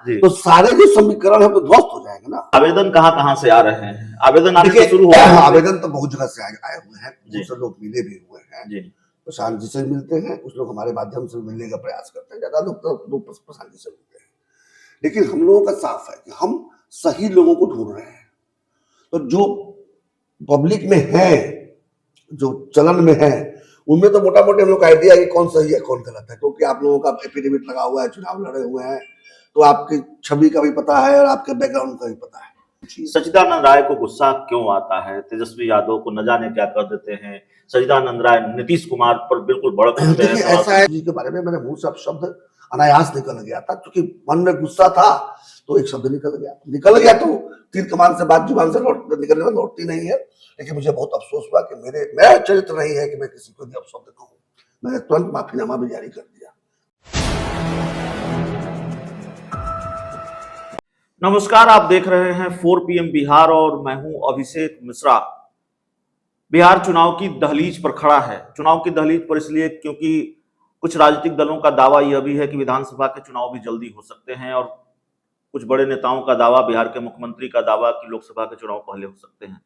जी। तो सारे जो समीकरण है तो ध्वस्त हो जाएंगे ना। आवेदन कहाँ से आ रहे हैं? आवेदन आने से देखिए, शुरू हो गए हैं? आवेदन तो बहुत जगह से आए हुए हैं, जी। बहुत से लोग मिले भी हुए हैं। जी। प्रशांत जी से मिलते हैं, कुछ लोग हमारे माध्यम से मिलने का प्रयास करते हैं, ज्यादा लोग प्रशांत जी से मिलते हैं। लेकिन हम लोगों का साफ है कि हम सही लोगों को ढूंढ रहे हैं। तो जो पब्लिक में है, जो चलन में है, उनमें तो मोटा मोटी हम लोग का आइडिया है कि कौन सही है कौन गलत है, क्योंकि आप लोगों का एफिडेविट लगा हुआ है, चुनाव लड़े हुए हैं, तो आपकी छवि का भी पता है और आपके बैकग्राउंड का भी पता है। सच्चिदानंद राय को गुस्सा क्यों आता है? तेजस्वी यादव को न जाने क्या कर देते हैं। सच्चिदानंद राय नीतीश कुमार पर बिल्कुल भड़क उठते हैं। देखिए, ऐसा है जी के बारे में मेरे मुंह से अब शब्द अनायास निकल गया था, क्योंकि मन में गुस्सा था तो एक शब्द निकल गया तो तीर कमान से बात जुबान से निकलने में लौटती नहीं है। लेकिन मुझे बहुत अफसोस हुआ कि मेरा चरित्र नहीं है कि मैं किसी को भी अपशब्द कहूं। मैंने तुरंत माफीनामा भी जारी कर दिया। नमस्कार, आप देख रहे हैं 4 PM बिहार और मैं हूं अभिषेक मिश्रा। बिहार चुनाव की दहलीज पर खड़ा है। चुनाव की दहलीज पर इसलिए क्योंकि कुछ राजनीतिक दलों का दावा यह भी है कि विधानसभा के चुनाव भी जल्दी हो सकते हैं और कुछ बड़े नेताओं का दावा, बिहार के मुख्यमंत्री का दावा कि लोकसभा के चुनाव पहले हो सकते हैं।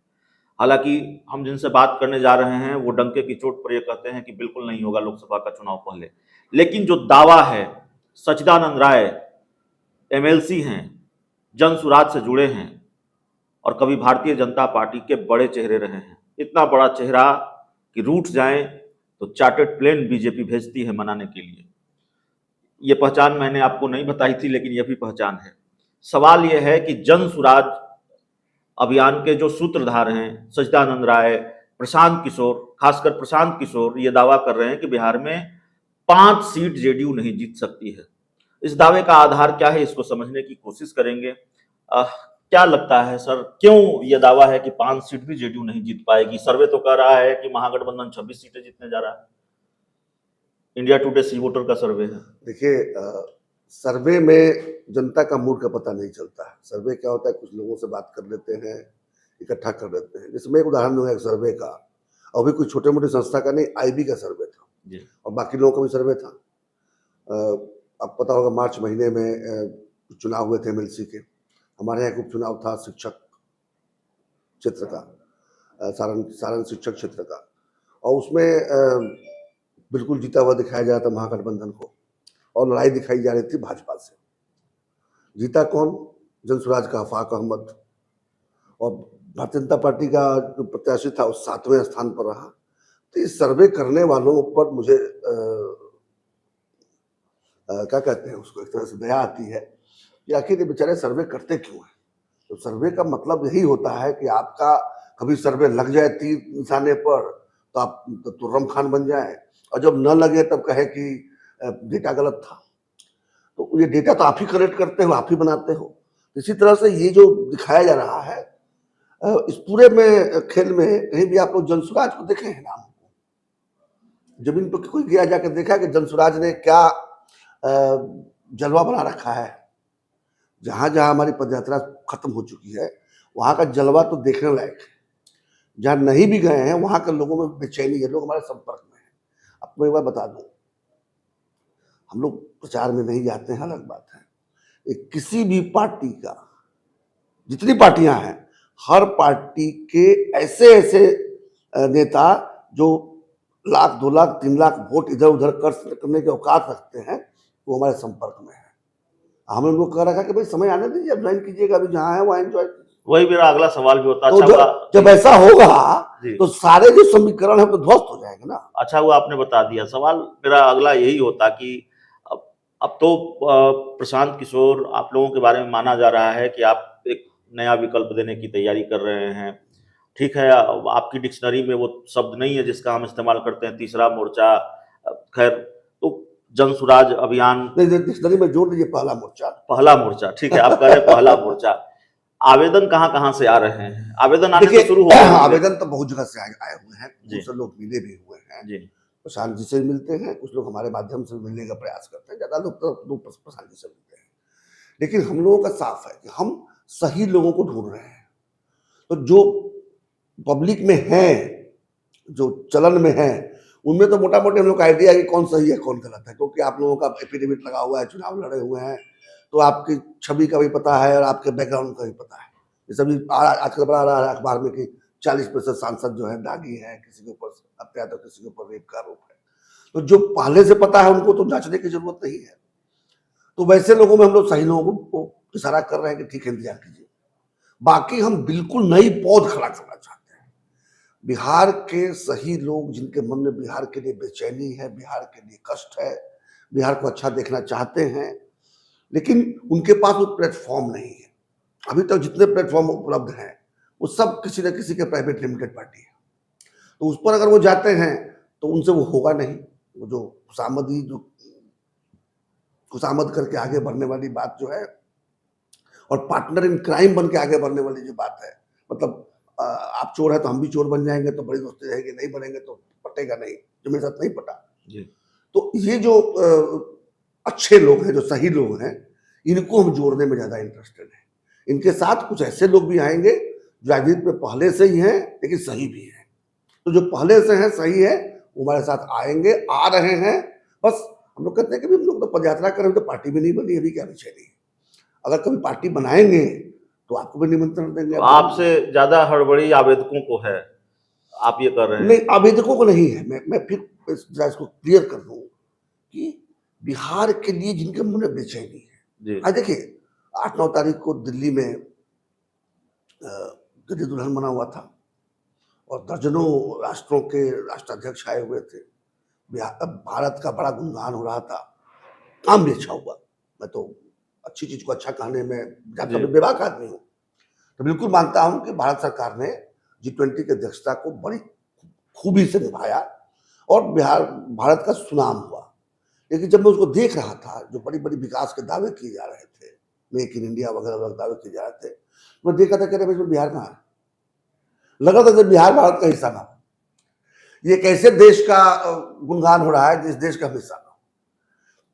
हालांकि हम जिनसे बात करने जा रहे हैं वो डंके की चोट पर ये कहते हैं कि बिल्कुल नहीं होगा लोकसभा का चुनाव पहले। लेकिन जो दावा है, सच्चिदानंद राय MLC हैं, जन सुराज से जुड़े हैं और कभी भारतीय जनता पार्टी के बड़े चेहरे रहे हैं। इतना बड़ा चेहरा कि रूठ जाएं तो चार्टर्ड प्लेन बीजेपी भेजती है मनाने के लिए। ये पहचान मैंने आपको नहीं बताई थी, लेकिन यह भी पहचान है। सवाल यह है कि जन सुराज अभियान के जो सूत्रधार हैं सच्चिदानंद राय, प्रशांत किशोर, खासकर प्रशांत किशोर, ये दावा कर रहे हैं कि बिहार में 5 सीट जेडीयू नहीं जीत सकती है। इस दावे का आधार क्या है, इसको समझने की कोशिश करेंगे। क्या लगता है सर, क्यों यह दावा है कि 5 सीट भी जेडीयू नहीं जीत पाएगी? सर्वे तो कह रहा है कि महागठबंधन 26 सीटें जीतने जा रहा है। इंडिया टुडे सी वोटर का सर्वे है। देखिए, सर्वे में जनता का मूड का पता नहीं चलता है। सर्वे क्या होता है, कुछ लोगों से बात कर लेते हैं, इकट्ठा कर लेते हैं। जिसमें एक उदाहरण दूंगा एक सर्वे का, और भी कोई छोटे मोटे संस्था का नहीं, IB का सर्वे था जी। और बाकी लोगों का भी सर्वे था। अब पता होगा मार्च महीने में चुनाव हुए थे MLC के। हमारे यहाँ एक उपचुनाव था शिक्षक क्षेत्र का, सारण शिक्षक क्षेत्र का, और उसमें बिल्कुल जीता हुआ दिखाया जा रहा था महागठबंधन को, और लड़ाई दिखाई जा रही थी भाजपा से। जीता कौन? जनसुराज का आफाक अहमद, और भारतीय जनता पार्टी का जो प्रत्याशी था उस 7वें स्थान पर रहा। तो इस सर्वे करने वालों पर मुझे क्या कहते हैं उसको, एक तरह से दया आती है कि आखिर ये बेचारे सर्वे करते क्यों हैं। तो सर्वे का मतलब यही होता है कि आपका कभी सर्वे लग जाए तीर निशाने पर तो आप तुर्रम खान बन जाए, और जब न लगे तब कहे कि डेटा गलत था। तो ये डेटा तो आप ही कलेक्ट करते हो, आप ही बनाते हो। इसी तरह से ये जो दिखाया जा रहा है, इस पूरे में खेल में कहीं भी आप लोग जनसुराज को देखे हैं नाम को? जमीन पर कोई गया जाकर देखा कि जनसुराज ने क्या जलवा बना रखा है? जहां जहां हमारी पदयात्रा खत्म हो चुकी है वहां का जलवा तो देखने लायक है। जहां नहीं भी गए हैं वहां के लोगों में बेचैनी है, लोग हमारे संपर्क में है। आपको एक बार बता दूं, हम लोग प्रचार में नहीं जाते हैं, अलग बात है। किसी भी पार्टी का, जितनी पार्टियां हैं, हर पार्टी के ऐसे ऐसे नेता जो 1,00,000, 2,00,000, 3,00,000 वोट इधर उधर करने के औकात रखते हैं, वो हमारे संपर्क में है। हमने उनको कह रखा कि भाई समय आने दीजिए, अब ज्वाइन कीजिएगा, अभी जहां है वहां एंजॉय कीजिए। वही मेरा अगला सवाल भी होता। तो अच्छा, जब ऐसा होगा तो सारे जो समीकरण है तो ध्वस्त हो जाएंगे ना। अच्छा हुआ आपने बता दिया। सवाल मेरा अगला यही होता कि अब तो प्रशांत किशोर, आप लोगों के बारे में माना जा रहा है कि आप एक नया विकल्प देने की तैयारी कर रहे हैं। ठीक है, आपकी डिक्शनरी में वो शब्द नहीं है जिसका हम इस्तेमाल करते हैं, तीसरा मोर्चा। खैर, तो जनसुराज अभियान, डिक्शनरी में जोड़ दीजिए पहला मोर्चा। पहला मोर्चा, ठीक है, आप कह रहे हैं पहला मोर्चा। आवेदन कहाँ से आ रहे हैं? आवेदन आने से शुरू हो गए? आवेदन तो बहुत जगह से आए हुए हैं, बहुत से लोग मिले भी हुए हैं। जी। प्रशांत जी से मिलते हैं, कुछ लोग हमारे माध्यम से मिलने का प्रयास करते हैं, ज्यादा लोग प्रशांत जी से मिलते हैं। लेकिन हम लोगों का साफ है कि हम सही लोगों को ढूंढ रहे हैं। तो जो पब्लिक में है, जो चलन में है, उनमें तो मोटा मोटी हम लोग का आइडिया है कि कौन सही है कौन गलत है, क्योंकि आप लोगों का एफिडेविट लगा हुआ है, चुनाव लड़े हुए हैं, तो आपकी छवि का भी पता है और आपके बैकग्राउंड का भी पता है। ये सभी आजकल बड़ा रहा है अखबार में कि 40% सांसद जो है दागी है, किसी के ऊपर हत्या तो किसी के ऊपर रेप का आरोप है। तो जो पहले से पता है उनको तो जांचने की जरूरत नहीं है। तो वैसे लोगों में हम लोग सही लोगों को इशारा कर रहे हैं कि ठीक है इंतजार कीजिए। बाकी हम बिल्कुल नई पौध खड़ा करना चाहते हैं। बिहार के सही लोग जिनके मन में बिहार के लिए बेचैनी है, बिहार के लिए कष्ट है, बिहार को अच्छा देखना चाहते हैं, लेकिन उनके पास वो प्लेटफॉर्म नहीं है। अभी तक जितने प्लेटफॉर्म उपलब्ध हैं वो सब किसी न किसी के प्राइवेट लिमिटेड पार्टी है। तो उस पर अगर वो जाते हैं तो उनसे वो होगा नहीं। वो जो खुशामद करके आगे बढ़ने वाली बात जो है और पार्टनर इन क्राइम बन के आगे बढ़ने वाली जो बात है, मतलब आप चोर है तो हम भी चोर बन जाएंगे तो बड़ी दोस्ती रहेगी, नहीं बनेंगे तो पटेगा नहीं, जो मेरे साथ नहीं पटा। तो ये जो अच्छे लोग हैं, जो सही लोग हैं, इनको हम जोड़ने में ज्यादा इंटरेस्टेड हैं। इनके साथ कुछ ऐसे लोग भी आएंगे जो राजनीति में पहले से ही हैं लेकिन सही भी हैं। तो जो पहले से हैं, सही है, वो हमारे साथ आएंगे, आ रहे हैं। बस हम लोग कहते हैं कि हम लोग तो पदयात्रा करें तो पार्टी भी नहीं बनी, अभी क्या विषय नहीं। अगर कभी पार्टी बनाएंगे तो आपको भी निमंत्रण देंगे। तो आपसे ज्यादा हड़बड़ी आवेदकों को है, आप ये कर रहे हैं? नहीं, आवेदकों को नहीं है। मैं फिर इसको क्लियर कर दूं कि बिहार के लिए जिनके मन में बेचैनी है। आज देखिए 8-9 तारीख को दिल्ली में गद्दी दुल्हन बना हुआ था और दर्जनों राष्ट्रों के राष्ट्राध्यक्ष आए हुए थे। भारत का बड़ा गुणगान हो रहा था, काम भी अच्छा हुआ। मैं तो अच्छी चीज को अच्छा कहने में ज्यादा बेबाक आदमी हूँ, तो बिल्कुल मानता हूं कि भारत सरकार ने G20 की अध्यक्षता को बड़ी खूबी से निभाया और भारत का सुनाम हुआ। लेकिन जब मैं उसको देख रहा था, जो बड़ी बड़ी विकास के दावे किए जा रहे थे, मेक इन इंडिया वगैरह वगैरह दावे किए जा रहे थे, मैं देखा था कि बिहार कहाँ है। लगा था जब बिहार भारत का हिस्सा ना हो, ये कैसे देश का गुणगान हो रहा है जिस देश का हिस्सा ना हो।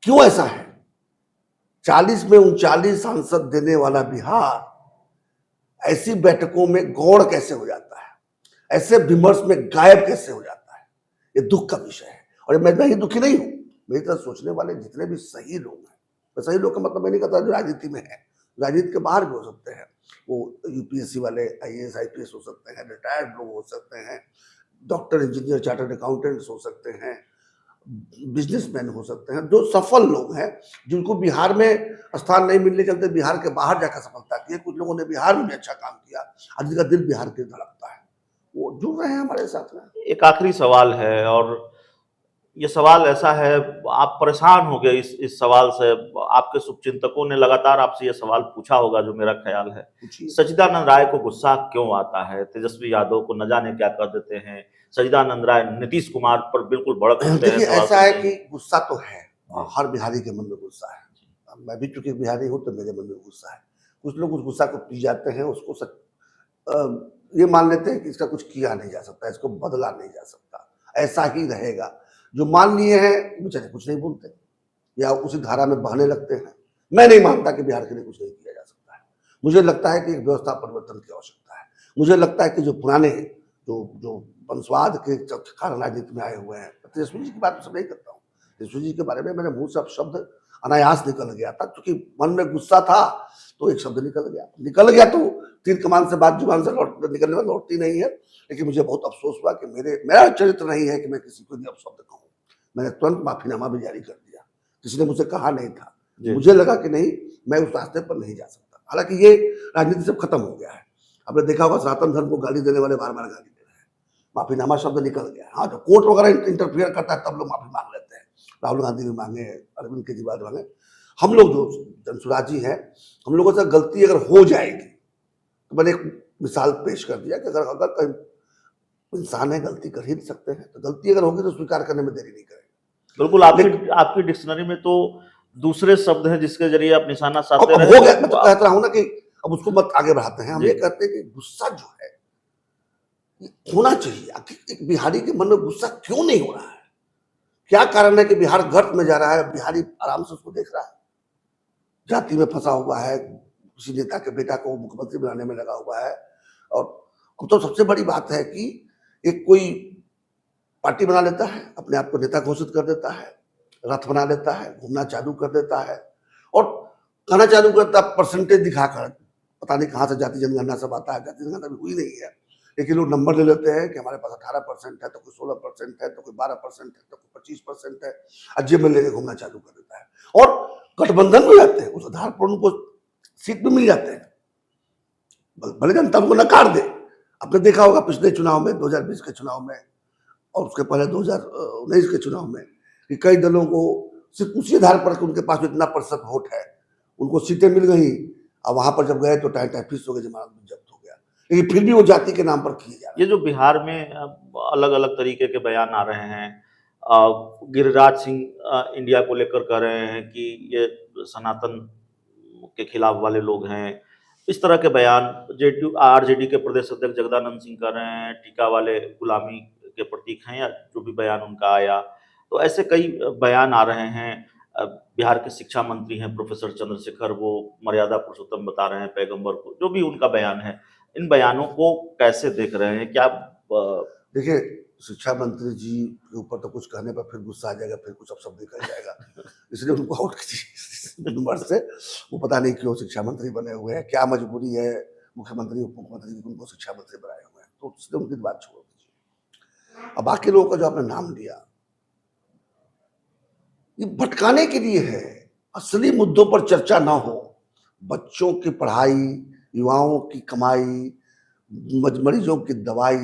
क्यों ऐसा है? 40 में 39 सांसद देने वाला बिहार ऐसी बैठकों में गौड़ कैसे हो जाता है, ऐसे विमर्श में गायब कैसे हो जाता है, ये दुख का विषय है। और मैं ही दुखी नहीं हूं, मेरी तरह सोचने वाले जितने भी सही लोग हैं, तो सही लोग का मतलब मैं नहीं कहता जो राजनीति में है, राजनीति के बाहर भी हो सकते हैं, वो यूपीएससी वाले IAS IPS हो सकते हैं, रिटायर्ड लोग हो सकते हैं, डॉक्टर इंजीनियर चार्टर्ड अकाउंटेंट्स हो सकते हैं, बिजनेसमैन हो सकते हैं, जो सफल लोग हैं, जिनको बिहार में स्थान नहीं मिलने के चलते बिहार के बाहर जाकर सफलता की है। कुछ लोगों ने बिहार में भी अच्छा काम किया, आज जिनका दिल बिहार के धड़कता है, वो जुड़ रहे हैं हमारे साथ में। एक आखिरी सवाल है, और ये सवाल ऐसा है, आप परेशान हो गए इस सवाल से। आपके शुभचिंतकों ने लगातार आपसे ये सवाल पूछा होगा, जो मेरा ख्याल है। सच्चिदानंद राय को गुस्सा क्यों आता है? तेजस्वी यादव को न जाने क्या कर देते हैं, सच्चिदानंद राय नीतीश कुमार पर बिल्कुल भड़क उठते हैं। देखिए ऐसा है कि गुस्सा तो है, हर बिहारी के मन में गुस्सा है। मैं भी चूंकि बिहारी हूँ तो मेरे मन में गुस्सा है। कुछ लोग उस गुस्सा को पी जाते हैं, उसको ये मान लेते हैं कि इसका कुछ किया नहीं जा सकता, इसको बदला नहीं जा सकता, ऐसा ही रहेगा। जो मान लिए हैं बेचारे कुछ नहीं बोलते या उसी धारा में बहने लगते हैं। मैं नहीं मानता कि बिहार के लिए कुछ नहीं किया जा सकता है। मुझे लगता है कि एक व्यवस्था परिवर्तन की आवश्यकता है। मुझे लगता है कि जो पुराने जो वंशवाद के कारण राजनीति में आए हुए हैं, तेजस्वी जी की बात मैं नहीं करता हूँ, तेजस्वी जी के बारे में मेरे मुंह से अब शब्द अनायास निकल गया था, क्योंकि मन में गुस्सा था तो एक शब्द निकल गया तो तीर कमान से बात जुबान से निकलने में लौटती नहीं है। लेकिन मुझे बहुत अफसोस हुआ कि मेरा चरित्र नहीं है कि मैं किसी को भी अपशब्द कहूँ। मैंने तुरंत माफीनामा भी जारी कर दिया, किसी ने मुझसे कहा नहीं था। मुझे लगा कि नहीं, मैं उस रास्ते पर नहीं जा सकता। हालांकि ये राजनीति सब खत्म हो गया है। आपने देखा होगा सनातन धर्म को गाली देने वाले बार बार गाली दे रहे हैं, माफीनामा शब्द निकल गया। हाँ, जब कोर्ट वगैरह इंटरफियर करता है तब लोग माफी मांग लेते हैं। राहुल गांधी भी मांगे, अरविंद केजरीवाल मांगे। हम लोग जो जनसुराजी हैं, हम लोगों से गलती अगर हो जाएगी तो मैंने एक मिसाल पेश कर दिया कि अगर कहीं इंसान है, गलती कर ही सकते हैं, तो गलती अगर होगी तो स्वीकार करने में देरी नहीं करेंगे। बिल्कुल, आपकी डिक्शनरी में तो दूसरे शब्द हैं जिसके जरिए आप निशाना साधते रहे। हो गया, मैं तो कहता हूं ना कि अब उसको मत आगे बढ़ाते हैं। हम ये कहते हैं कि गुस्सा जो है होना चाहिए। एक बिहारी के मन में गुस्सा क्यों नहीं हो रहा है? क्या कारण है कि बिहार गर्त में जा रहा है, बिहारी आराम से उसको देख रहा है? जाति में फंसा हुआ है, किसी नेता के बेटा को मुख्यमंत्री बनाने में लगा हुआ है। और तो सबसे बड़ी बात है कि एक कोई पार्टी बना लेता है, अपने आप को नेता घोषित कर देता है, रथ बना लेता है, घूमना चालू कर देता है और कहना चालू करता परसेंटेज दिखाकर, पता नहीं कहाँ से जाति जनगणना सब आता है, जाति जनगणना भी हुई नहीं है, लेकिन लोग नंबर ले लेते हैं कि हमारे पास 18% है, तो कोई 16% है, तो कोई 12% है, तो कोई 25% है, और जेब में लेके घूमना चालू कर देता है। और गठबंधन में जाते हैं, उस आधार पर उनको सीट भी मिल जाते हैं, भले जनता उनको नकार दे। आपने देखा होगा पिछले चुनाव में, 2020 के चुनाव में और उसके पहले 2019 के चुनाव में, कि कई दलों को सिर्फ उसी आधार पर कि उनके पास इतना प्रतिशत वोट है, उनको सीटें मिल गई, और वहां पर जब गए तो टाइम फीस हो गए, जमानत भी जब्त हो गया, लेकिन फिर भी वो जाति के नाम पर किए जा रहे ये जो बिहार में अलग अलग तरीके के बयान आ रहे हैं, गिरिराज सिंह इंडिया को लेकर कह रहे हैं कि ये सनातन के खिलाफ वाले लोग हैं, इस तरह के बयान आरजेडी के प्रदेश अध्यक्ष जगदानंद सिंह कर रहे हैं, टीका वाले गुलामी के प्रतीक हैं, या जो भी बयान उनका आया, तो ऐसे कई बयान आ रहे हैं। बिहार के शिक्षा मंत्री हैं प्रोफेसर चंद्रशेखर, वो मर्यादा पुरुषोत्तम बता रहे हैं पैगंबर को, जो भी उनका बयान है, इन बयानों को कैसे देख रहे हैं? क्या देखिए, शिक्षा मंत्री जी के ऊपर तो कुछ कहने पर फिर गुस्सा आ जाएगा, फिर कुछ अपशब्द निकल जाएगा, इसलिए उनको आउट कीजिए नंबर से। वो पता नहीं क्यों शिक्षा मंत्री बने हुए हैं, क्या मजबूरी है मुख्यमंत्री उप मुख्यमंत्री की उनको शिक्षा मंत्री बनाए हुए हैं, तो इसलिए उनकी बात छोड़ दीजिए। अब बाकी लोगों का जो आपने नाम लिया, ये भटकाने के लिए है, असली मुद्दों पर चर्चा ना हो, बच्चों की पढ़ाई, युवाओं की कमाई, मरीजों की दवाई,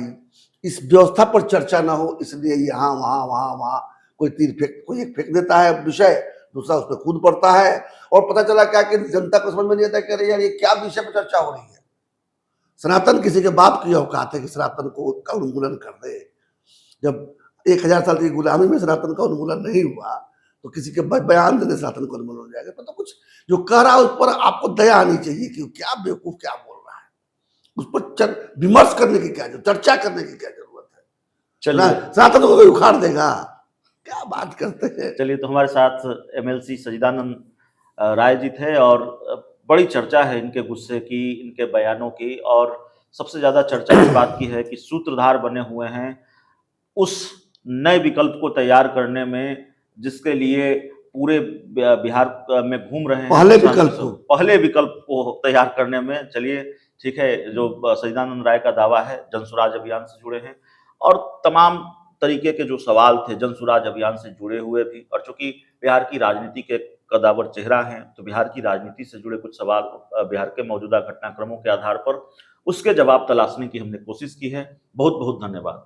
इस व्यवस्था पर चर्चा ना हो, इसलिए यहाँ वहाँ कोई तीर फेंक, कोई एक फेंक देता है विषय, दूसरा उस पर कूद पड़ता है, और पता चला क्या कि जनता को समझ में नहीं आता कि अरे यार ये क्या विषय पर चर्चा हो रही है। सनातन किसी के बाप की औकात है कि सनातन को का उन्मूलन कर दे। जब 1000 साल की गुलामी में सनातन का उन्मूलन नहीं हुआ, तो किसी के बयान देने सनातन को उन्मूलन हो जाएगा। तो कुछ जो कह रहा है उस पर आपको दया आनी चाहिए कि क्या बेवकूफ क्या बोल रहा है, उस पर विमर्श करने की क्या, चर्चा करने की क्या जरूरत है। चलिए, सनातन को कोई उखाड़ देगा, क्या बात करते हैं। चलिए, तो हमारे साथ एमएलसी सच्चिदानंद राय जी थे, और बड़ी चर्चा है इनके गुस्से की, इनके बयानों की, और सबसे ज्यादा चर्चा इस बात की है कि सूत्रधार बने हुए हैं उस नए विकल्प को तैयार करने में, जिसके लिए पूरे बिहार में घूम रहे हैं, पहले विकल्प को तैयार करने में। चलिए, ठीक है, जो सच्चिदानंद राय का दावा है जनसुराज अभियान से जुड़े हैं, और तमाम तरीके के जो सवाल थे जनसुराज अभियान से जुड़े हुए भी, और चूंकि बिहार की राजनीति के कदावर चेहरा हैं, तो बिहार की राजनीति से जुड़े कुछ सवाल, बिहार के मौजूदा घटनाक्रमों के आधार पर उसके जवाब तलाशने की हमने कोशिश की है। बहुत बहुत धन्यवाद।